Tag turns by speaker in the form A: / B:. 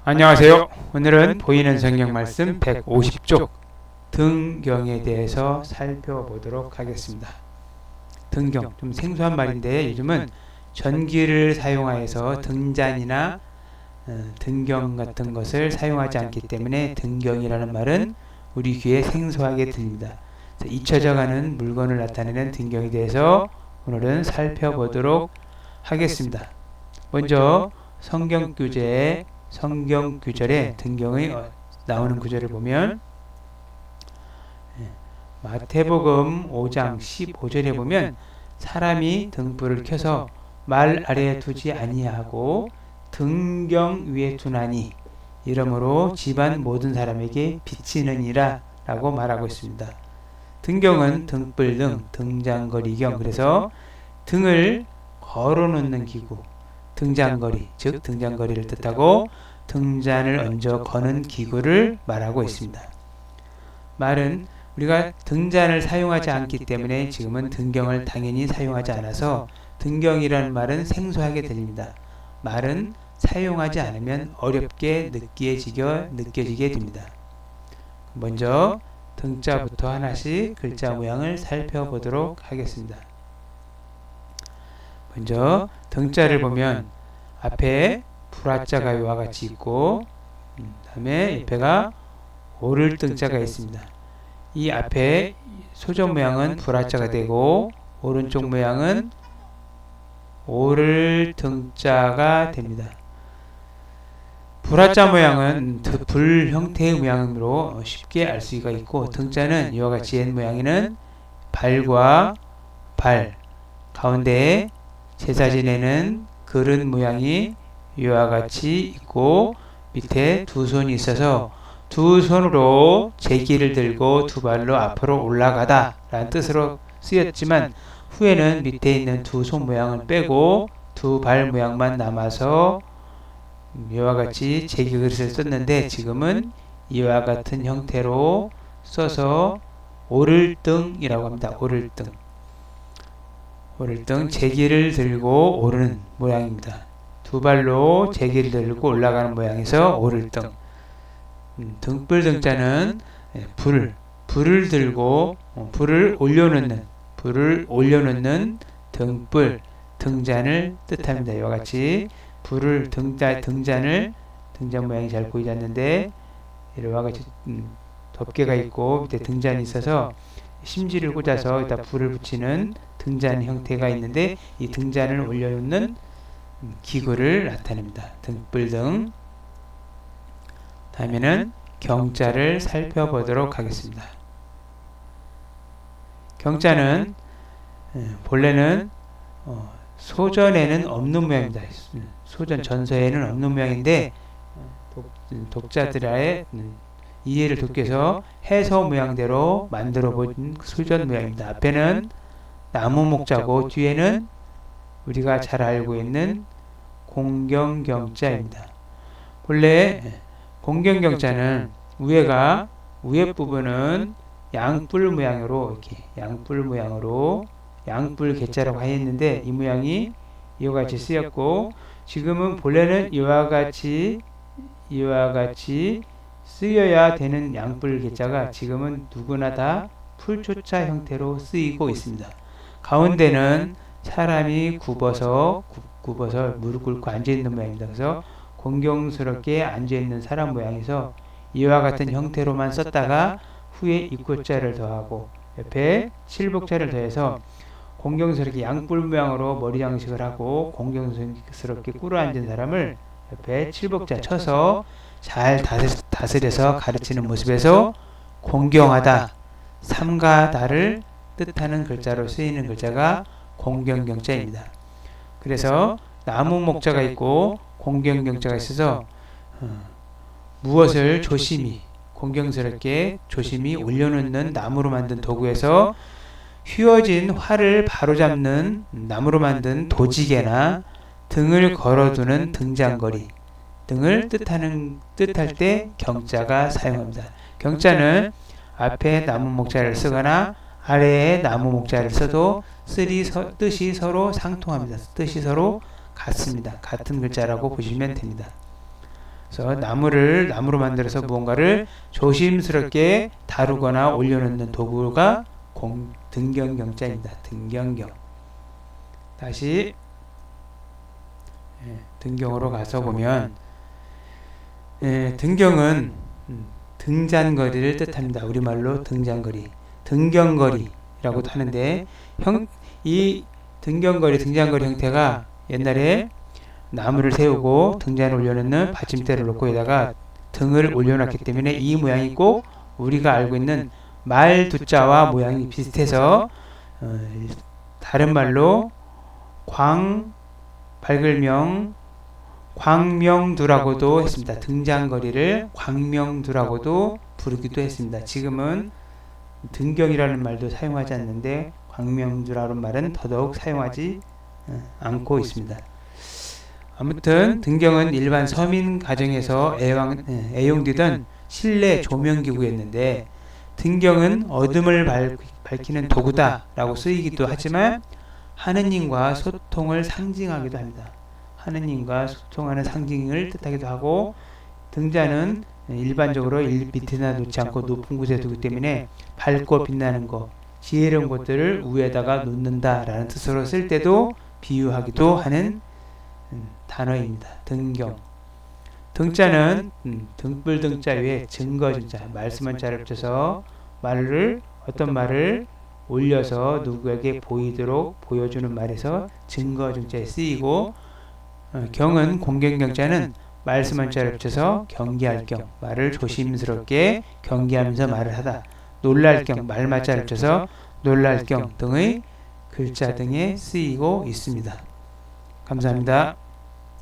A: 안녕하세요. 오늘은 보이는 성경 말씀 150쪽 등경에 대해서 살펴보도록 하겠습니다. 등경, 좀 생소한 말인데 요즘은 전기를 사용하여서 등잔이나 등경 같은 것을 사용하지 않기 때문에 등경이라는 말은 우리 귀에 생소하게 들립니다. 잊혀져가는 물건을 나타내는 등경에 대해서 오늘은 살펴보도록 하겠습니다. 먼저 성경 규절에 등경의 나오는 구절을 보면 마태복음 5장 15절에 보면 사람이 등불을 켜서 말 아래에 두지 아니하고 등경 위에 두나니 이러므로 집안 모든 사람에게 비치느니라 라고 말하고 있습니다. 등경은 등불등, 등잔거리경, 그래서 등을 걸어놓는 기구, 등잔거리, 즉 등잔거리를 뜻하고 등잔을 얹어 거는 기구를 말하고 있습니다. 말은 우리가 등잔을 사용하지 않기 때문에 지금은 등경을 당연히 사용하지 않아서 등경이라는 말은 생소하게 들립니다. 말은 사용하지 않으면 어렵게 느껴지게 됩니다. 먼저 등자부터 하나씩 글자 모양을 살펴보도록 하겠습니다. 먼저 등자를 보면 앞에 불화자가 이와 같이 있고 다음에 옆에가 오를 등자가 있습니다. 이 앞에 소전 모양은 불화자가 되고 오른쪽 모양은 오를 등자가 됩니다. 불화자 모양은 불 형태의 모양으로 쉽게 알 수가 있고 등자는 이와 같이 옛 모양에는 발과 발, 가운데에 제사 지내는 그릇 모양이 이와 같이 있고 밑에 두 손이 있어서 두 손으로 제기를 들고 두 발로 앞으로 올라가다 라는 뜻으로 쓰였지만 후에는 밑에 있는 두 손 모양을 빼고 두 발 모양만 남아서 이와 같이 제기 그릇을 썼는데 지금은 이와 같은 형태로 써서 오를등이라고 합니다. 오를등, 제기를 들고 오르는 모양입니다. 두 발로 제기를 들고 올라가는 모양에서 오를등. 등불 등자는 불을 들고 불을 올려놓는 등불 등잔을 뜻합니다. 이와 같이 등잔 모양이 잘 보이지 않는데 이와 같이 덮개가 있고 밑에 등잔이 있어서 심지를 꽂아서 이따 불을 붙이는 등잔 형태가 있는데 이 등잔을 올려놓는 기구를 나타냅니다. 등불등. 다음에는 경자를 살펴보도록 하겠습니다. 경자는 본래는 소전에는 없는 모양입니다. 소전 전서에는 없는 모양인데 독자들의 이해를 돕기 위해서 해서 모양대로 만들어 본 소전 모양입니다. 앞에는 나무 목자고 뒤에는 우리가 잘 알고 있는 공경경자입니다. 본래 공경경자는 위에 부분은 양뿔 모양으로 양뿔 개자라고 하였는데 이 모양이 이와 같이 쓰였고 지금은 본래는 이와 같이 쓰여야 되는 양뿔 개자가 지금은 누구나 다 풀초자 형태로 쓰이고 있습니다. 가운데는 사람이 굽어서 무릎 꿇고 앉아있는 모양입니다. 그래서 공경스럽게 앉아있는 사람 모양에서 이와 같은 형태로만 썼다가 후에 입고자를 더하고 옆에 칠복자를 더해서 공경스럽게 양뿔 모양으로 머리 장식을 하고 공경스럽게 꿇어 앉은 사람을 옆에 칠복자 쳐서 잘 다스려서 가르치는 모습에서 공경하다, 삼가다를 뜻하는 글자로 쓰이는 글자가 공경경자입니다. 그래서 나무 목자가 있고 공경경자가 있어서 무엇을 공경스럽게 조심히 올려놓는 나무로 만든 도구에서 휘어진 활을 바로잡는 나무로 만든 도지개나 등을 걸어두는 등잔거리 등을 뜻할 때 경자가 사용합니다. 경자는 앞에 나무 목자를 쓰거나 아래에 나무 목자를 써도 뜻이 서로 상통합니다. 뜻이 서로 같습니다. 같은 글자라고 보시면 됩니다. 그래서 나무로 만들어서 무언가를 조심스럽게 다루거나 올려놓는 도구가 등경경자입니다. 등경경. 다시 등경으로 가서 보면 등경은 등잔거리를 뜻합니다. 우리말로 등잔거리, 등경거리라고도 하는데 이 등잔거리 형태가 옛날에 나무를 세우고 등잔을 올려놓는 받침대를 놓고 여기다가 등을 올려놨기 때문에 이 모양이 꼭 우리가 알고 있는 말두자와 모양이 비슷해서 다른 말로 발글명 광명두라고도 했습니다. 등잔거리를 광명두라고도 부르기도 했습니다. 지금은 등경이라는 말도 사용하지 않는데 광명두라는 말은 더더욱 사용하지 않고 있습니다. 아무튼 등경은 일반 서민 가정에서 애용되던 실내 조명기구였는데 등경은 어둠을 밝히는 도구다라고 쓰이기도 하지만 하느님과 소통을 상징하기도 합니다. 하느님과 소통하는 상징을 뜻하기도 하고 등잔은 일반적으로 밑에나 놓지 않고 높은 곳에 두기 때문에 밝고 빛나는 것, 지혜로운 것들을 위에다가 놓는다라는 뜻으로 쓸 때도 비유하기도 하는 단어입니다. 등경. 등자는 등불 등자 위에 증거 증자, 말씀한 자를 붙여서 어떤 말을 올려서 누구에게 보이도록 보여주는 말에서 증거 증자에 쓰이고 경은 공경경자는 말씀한 자를 붙여서 경계할 경, 말을 조심스럽게 경계하면서 말을 하다. 놀랄 경, 말맞자를 붙여서 놀랄 경 등의 글자 등에 쓰이고 있습니다. 감사합니다.